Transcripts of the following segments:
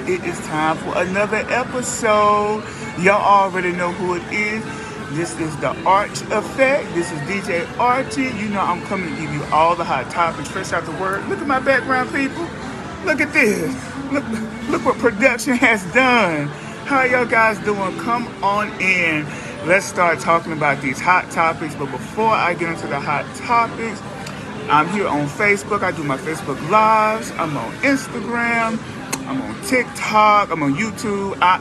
it is time for another episode. Y'all already know who it is. This is the Arch Effect. This is DJ Archie. You know I'm coming to give you all the hot topics fresh out the word. Look at my background, people. Look at this. Look what production has done. How y'all guys doing? Come on in. Let's start talking about these hot topics. But before I get into the hot topics, I'm here on Facebook. I do my Facebook Lives. I'm on Instagram. I'm on TikTok. I'm on YouTube. I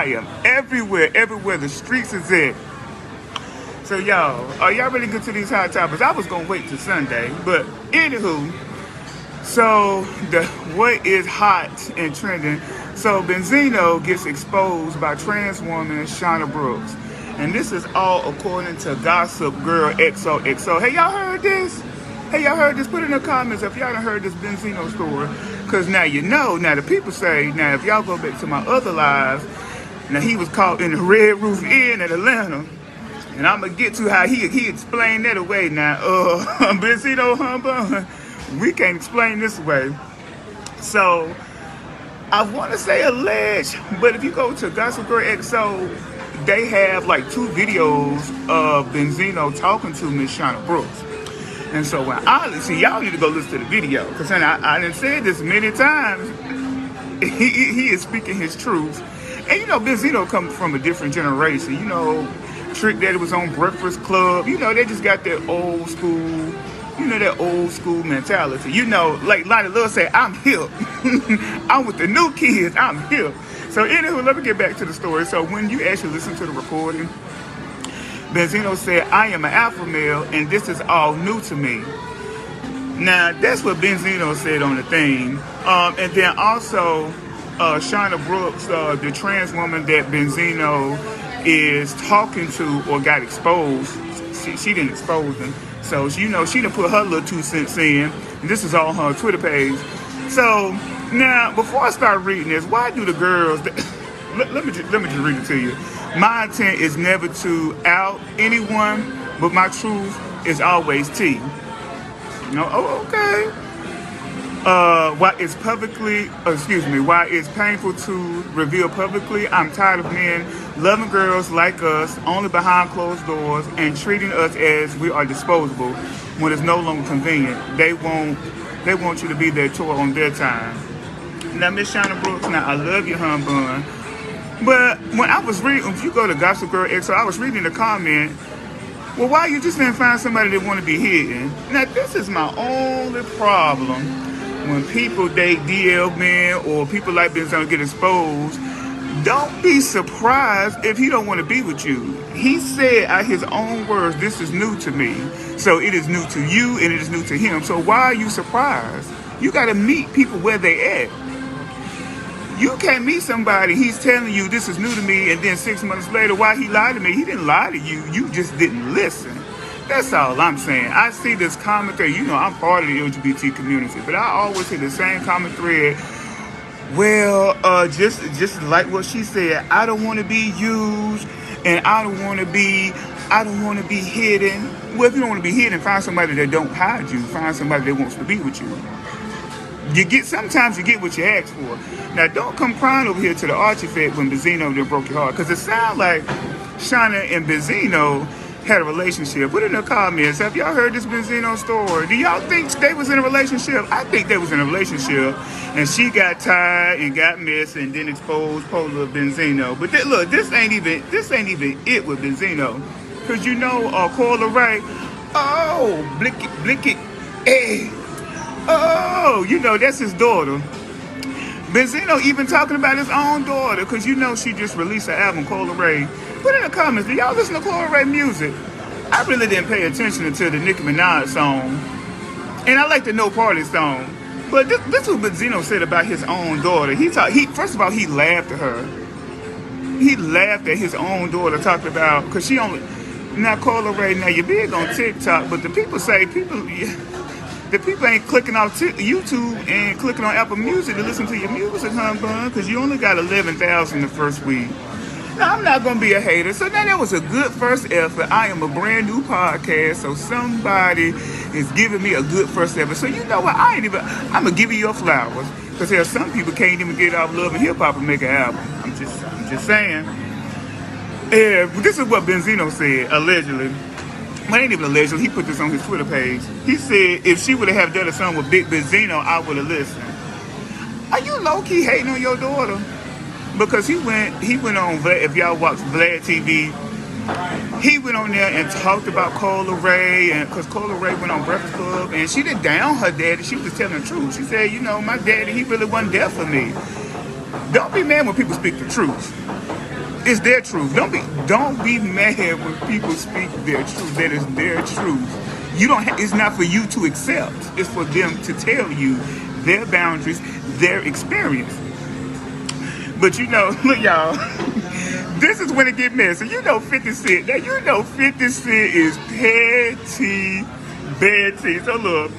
am everywhere the streets is at. So y'all, are y'all ready to get to these hot topics? I was going to wait till Sunday. But anywho, so what is hot and trending? So Benzino gets exposed by trans woman Shauna Brooks. And this is all according to Gossip Girl XOXO. Hey, y'all heard this? Put it in the comments if y'all done heard this Benzino story. Because now you know, now the people say, now if y'all go back to my other lives, now he was caught in the Red Roof Inn at Atlanta. And I'm going to get to how he explained that away now. Benzino humbug, we can't explain this away. So, I want to say alleged, but if you go to Gossip Girl XO, they have like 2 videos of Benzino talking to Miss Shauna Brooks. And so when y'all need to go listen to the video, because I done said this many times, he is speaking his truth. And you know, Benzino comes from a different generation. You know, Trick Daddy was on Breakfast Club. You know, they just got that old school mentality. You know, like Lonnie Love say, I'm hip. I'm with the new kids, I'm hip. So anywho, let me get back to the story. So when you actually listen to the recording, Benzino said, I am an alpha male and this is all new to me. Now, that's what Benzino said on the thing. And then also, Shauna Brooks, the trans woman that Benzino is talking to or got exposed, she didn't expose him. So, you know, she done put her little 2 cents in. And this is all on her Twitter page. So, now, before I start reading this, why do the girls... Let me just read it to you. My intent is never to out anyone, but my truth is always T. No, okay. Why it's painful to reveal publicly, I'm tired of men loving girls like us only behind closed doors and treating us as we are disposable when it's no longer convenient. They want you to be their toy on their time. Now, Miss Shauna Brooks, now I love you, humbug. But when I was reading, if you go to Gossip Girl XO, I was reading the comment, well, why you just didn't find somebody that want to be hidden? Now, this is my only problem when people date DL men or people like Benzino get exposed. Don't be surprised if he don't want to be with you. He said out his own words, this is new to me. So it is new to you and it is new to him. So why are you surprised? You got to meet people where they at. You can't meet somebody, he's telling you this is new to me, and then 6 months later, why he lied to me? He didn't lie to you. You just didn't listen. That's all I'm saying. I see this comment thread. You know, I'm part of the LGBT community, but I always see the same comment thread. Well, just like what she said, I don't want to be used, and I don't want to be hidden. Well, if you don't want to be hidden, find somebody that don't hide you. Find somebody that wants to be with you. Sometimes you get what you ask for. Now, don't come crying over here to the Arch Effect when Benzino done broke your heart, because it sounds like Shauna and Benzino had a relationship. Put it in the comments. Have y'all heard this Benzino story? Do y'all think they was in a relationship? I think they was in a relationship, and she got tired and got missed and then exposed Polar Benzino. But look, this ain't even it with Benzino, because you know, Coyle Ray. Oh, blick it, hey. Oh, you know, that's his daughter. Benzino even talking about his own daughter, because you know she just released an album, Coyle Ray. Put in the comments, do y'all listen to Coyle Ray music? I really didn't pay attention until the Nicki Minaj song. And I like the No Party song. But this is what Benzino said about his own daughter. First of all, he laughed at her. He laughed at his own daughter, talked about, because she only... Now, Coyle Ray, now you're big on TikTok, but the people ain't clicking off YouTube and clicking on Apple Music to listen to your music, humbug, because you only got 11,000 the first week. Now, I'm not going to be a hater. So now that was a good first effort. I am a brand new podcast, so somebody is giving me a good first effort. So you know what? I'm going to give you your flowers. Because there are some people can't even get off Love and Hip Hop and make an album. I'm just saying. Yeah, this is what Benzino said, allegedly. Well, ain't even allegedly. He put this on his Twitter page. He said, if she would have done a song with Big Benzino, I would have listened. Are you low-key hating on your daughter? Because he went on Vlad, if y'all watch Vlad TV, he went on there and talked about Cola Ray, and because Cola Ray went on Breakfast Club, and she didn't down her daddy. She was just telling the truth. She said, you know, my daddy, he really wasn't there for me. Don't be mad when people speak the truth. It's their truth. Don't be mad when people speak their truth. That is their truth. You don't. It's not for you to accept. It's for them to tell you their boundaries, their experience. But you know, look, y'all. This is when it get messy. You know 50 Cent. Now you know 50 Cent is petty, Betty. So look,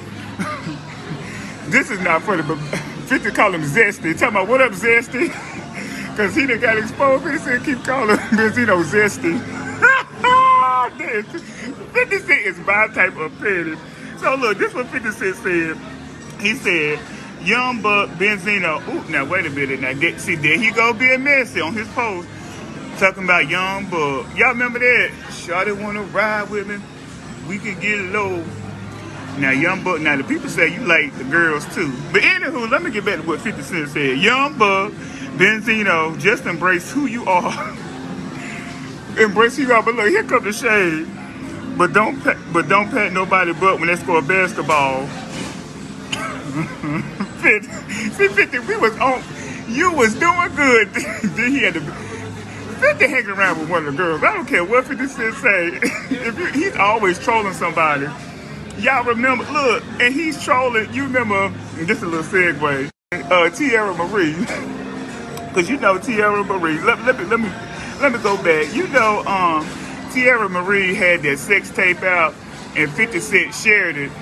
this is not funny, but 50 call him Zesty. Talking about what up, Zesty? Because he done got exposed. 50 Cent keep calling Benzino Zesty. 50 Cent is my type of petty. So look, this is what 50 Cent said. He said, Young Buck, Benzino. Ooh, now wait a minute. Now, see, there he go being messy on his post. Talking about Young Buck. Y'all remember that? Shawty wanna ride with me? We can get low. Now, Young Buck, now the people say you like the girls too. But anywho, let me get back to what 50 Cent said. Young Buck, Benzino, just embrace who you are. Embrace who you are. But look, here comes the shade. But don't pat nobody butt when they score a basketball. 50, see, 50, we was on. You was doing good. Then he had to. 50 hanging around with one of the girls. I don't care what 50 Cent say. He's always trolling somebody. Y'all remember? Look, and he's trolling. You remember? Just a little segue. Tierra Marie. Cause you know Tierra Marie. Let me go back. You know, Tierra Marie had that sex tape out, and 50 Cent shared it,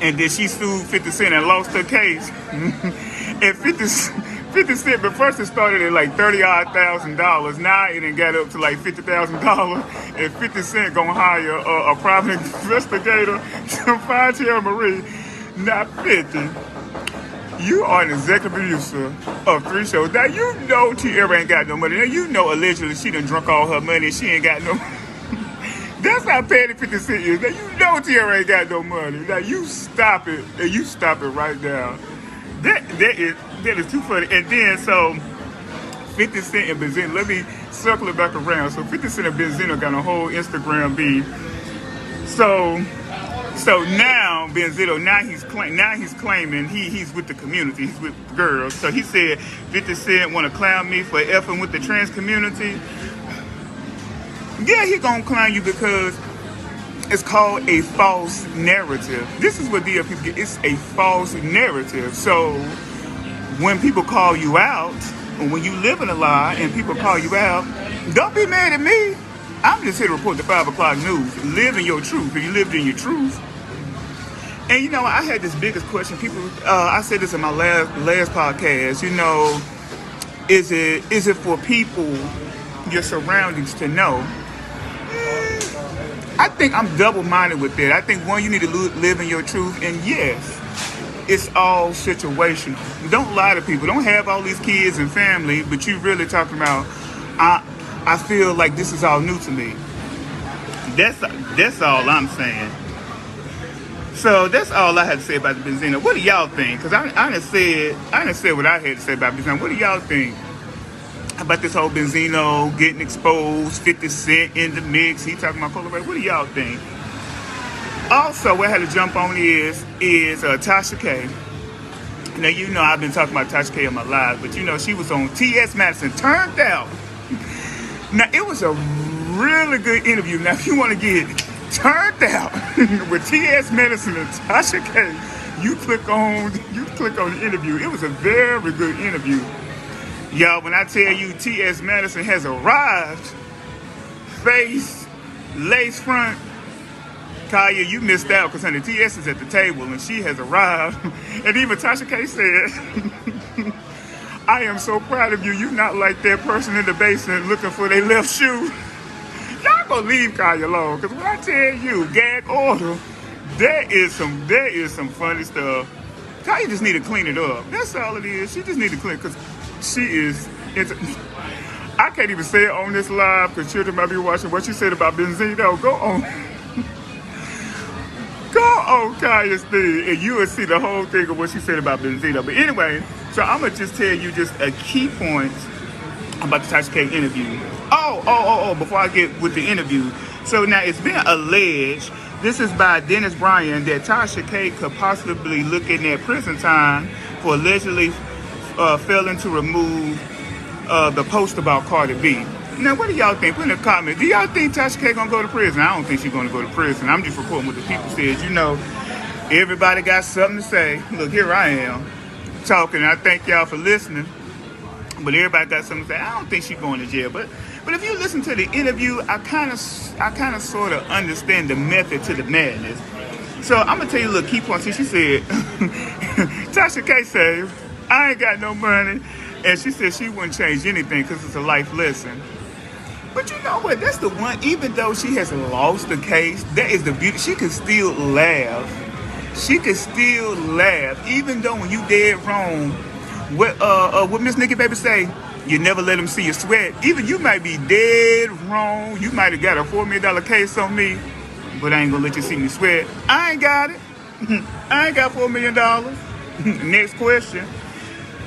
and then she sued 50 Cent and lost her case. And 50 Cent, but first it started at like $30,000. Now it done got up to like $50,000, and 50 Cent gonna hire a private investigator to find Tierra Marie. Now 50. You are an executive producer of 3 shows. Now, you know Tierra ain't got no money. Now, you know allegedly she done drunk all her money and she ain't got no money. That's how petty 50 Cent is. Now, you know Tierra ain't got no money. Now, you stop it, and you stop it right now. That is too funny. And then, so, 50 Cent and Benzino, let me circle it back around. So, 50 Cent and Benzino got a whole Instagram beef. So now Benzino, he's claiming he's with the community, he's with girls. So he said 50 Cent want to clown me for effing with the trans community. Yeah, he gonna clown you because it's called a false narrative. This is what DL get. It's a false narrative. So when people call you out, or when you live in a lie and people call you out, don't be mad at me. I'm just here to report the 5 o'clock news. Live in your truth. If you lived in your truth. And you know, I had this biggest question. People, I said this in my last podcast. You know, is it for people, your surroundings, to know? I think I'm double-minded with that. I think one, you need to live in your truth, and yes, it's all situational. Don't lie to people. Don't have all these kids and family, but you really talking about. I feel like this is all new to me. That's all I'm saying. So that's all I had to say about the Benzino. What do y'all think? Because I done said what I had to say about Benzino. What do y'all think about this whole Benzino getting exposed, 50 Cent in the mix? He talking about Cola Ray. What do y'all think? Also, what I had to jump on is Tasha K. Now, you know I've been talking about Tasha K on my live, but you know she was on T.S. Madison. Turned out. Now, it was a really good interview. Now, if you want to get turned out with T.S. Madison and Tasha K, you click on the interview. It was a very good interview. Y'all, when I tell you T.S. Madison has arrived, face, lace front, Kaya, you missed out because honey, T.S. is at the table and she has arrived. And even Tasha K said, I am so proud of you. You not like that person in the basement looking for their left shoe. Y'all gonna leave Kaya alone, because when I tell you gag order, there is some funny stuff Kaya just need to clean it up. That's all it is. She just need to clean because she is. I can't even say it on this live because children might be watching what she said about Benzino. Go on. Go on Kaya's thing and you will see the whole thing of what she said about Benzino. But anyway, so I'm going to just tell you just a key point about the Tasha K interview. Before I get with the interview. So now it's been alleged, this is by Dennis Bryan, that Tasha K could possibly looking at prison time for allegedly failing to remove the post about Cardi B. Now, what do y'all think? Put in the comments. Do y'all think Tasha K gonna go to prison? I don't think she's gonna go to prison. I'm just reporting what the people said. You know, everybody got something to say. Look, here I am talking. I thank y'all for listening. But everybody got something to say. I don't think she's going to jail. But if you listen to the interview, I kind of sort of understand the method to the madness. So I'm gonna tell you a little key point. She said, Tasha K said, I ain't got no money, and she said she wouldn't change anything because it's a life lesson. But you know what? That's the one. Even though she has lost the case, that is the beauty. She can still laugh. She can still laugh, even though when you dead wrong. What Miss Nikki Baby say? You never let them see you sweat. Even you might be dead wrong. You might have got a $4 million case on me, but I ain't gonna let you see me sweat. I ain't got it. I ain't got $4 million. Next question.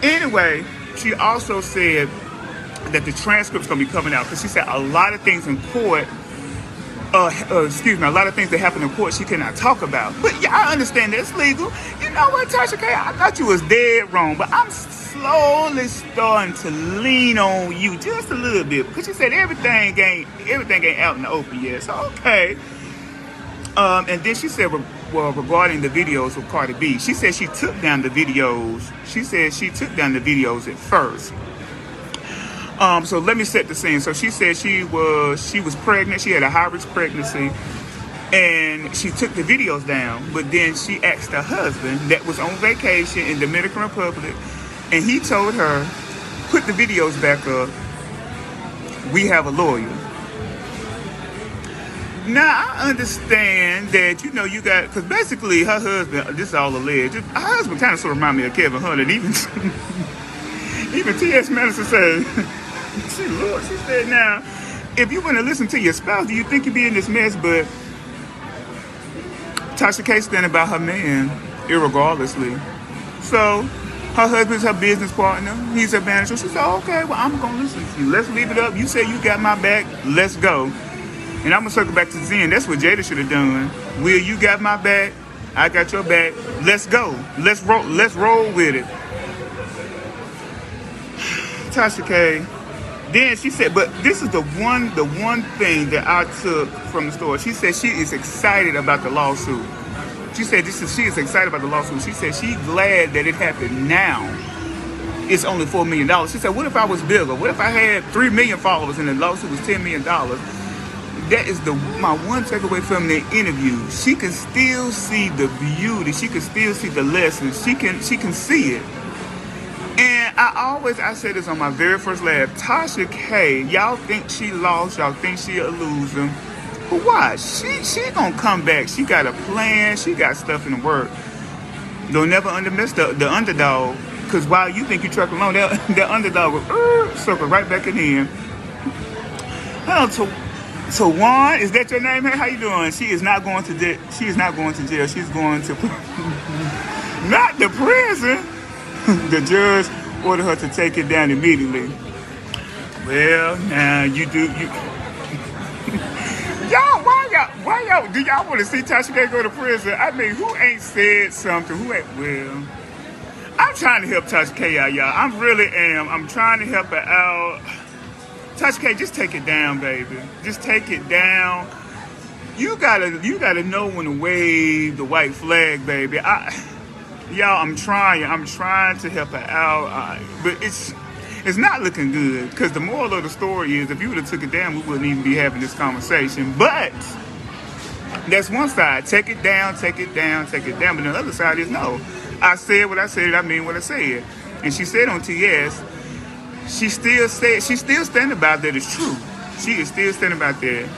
Anyway, she also said that the transcript's gonna be coming out because she said a lot of things in court. A lot of things that happen in court she cannot talk about. But yeah, I understand that's legal. You know what, Tasha K? I thought you was dead wrong, but I'm slowly starting to lean on you just a little bit because she said everything ain't out in the open yet. So okay. And then she said, regarding the videos of Cardi B, she said she took down the videos. She said she took down the videos at first. So let me set the scene. So she said she was pregnant. She had a high-risk pregnancy, and she took the videos down. But then she asked her husband that was on vacation in Dominican Republic, and he told her, "Put the videos back up. We have a lawyer." Now I understand that you got because basically her husband. This is all alleged. Her husband kind of sort of remind me of Kevin Hunt, and even T.S. Madison said. She said, now, if you want to listen to your spouse, do you think you'd be in this mess? But Tasha K standing by her man, irregardlessly. So her husband's her business partner. He's her manager. She said, okay, well, I'm going to listen to you. Let's leave it up. You say you got my back. Let's go. And I'm going to circle back to Zen. That's what Jada should have done. Will, you got my back. I got your back. Let's go. Let's roll with it. Tasha K. Then she said, but this is the one thing that I took from the story. She said she is excited about the lawsuit. She said she is excited about the lawsuit. She said she's glad that it happened now. It's only $4 million. She said, what if I was bigger? What if I had 3 million followers and the lawsuit was $10 million? That is my one takeaway from the interview. She can still see the beauty. She can still see the lessons. She can see it. And I said this on my very first live. Tasha K, y'all think she lost, y'all think she a loser. But why? She gonna come back. She got a plan. She got stuff in the work. Don't never undermiss the underdog. Because while you think you truck along, the underdog will circle right back in here. Hello, Tawan, is that your name? Hey, how you doing? She is not going to jail. She's going to not the prison. The judge ordered her to take it down immediately. Well, now you do. Y'all, why y'all, do y'all want to see Tasha K go to prison? I mean, who ain't said something? Well, I'm trying to help Tasha K out, y'all. I really am. I'm trying to help her out. Tasha K, just take it down, baby. Just take it down. You gotta know when to wave the white flag, baby. Y'all, I'm trying to help her out, but it's not looking good. Because the moral of the story is, if you would have took it down, we wouldn't even be having this conversation. But that's one side. Take it down, take it down, take it down. But the other side is no. I said what I said. I mean what I said. And she said on TS, she's still standing by that it's true. She is still standing by that.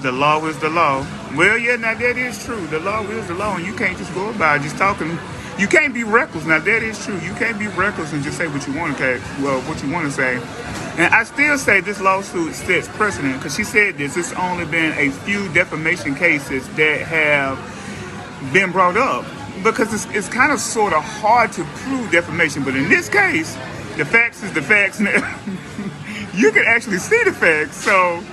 The law is the law. Well, yeah, now that is true. The law is the law, and you can't just go about just talking You can't be reckless. Now that is true. You can't be reckless and just say what you want to. Well, what you want to say. And I still say this lawsuit sets precedent because she said this. It's only been a few defamation cases that have been brought up because it's kind of sort of hard to prove defamation. But in this case, the facts is the facts. You can actually see the facts. So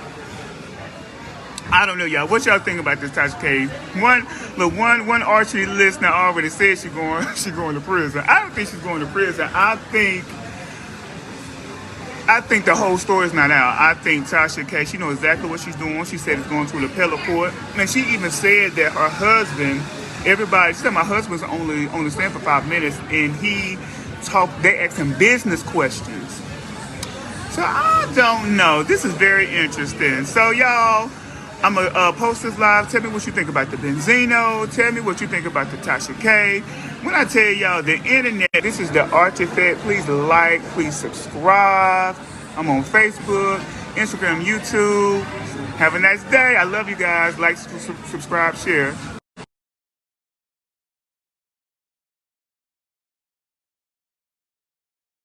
I don't know, y'all. What y'all think about this Tasha K? One Archie listener already said she going to prison. I don't think she's going to prison. I think the whole story's not out. I think Tasha K, she knows exactly what she's doing. She said it's going to an appellate court. And she even said that her husband, she said my husband's only on the stand for 5 minutes, and they asked him business questions. So I don't know. This is very interesting. So y'all, I'm going to post this live. Tell me what you think about the Benzino. Tell me what you think about the Tasha K. When I tell y'all the internet, this is the Arch Effect. Please like, please subscribe. I'm on Facebook, Instagram, YouTube. Have a nice day. I love you guys. Like, subscribe, share.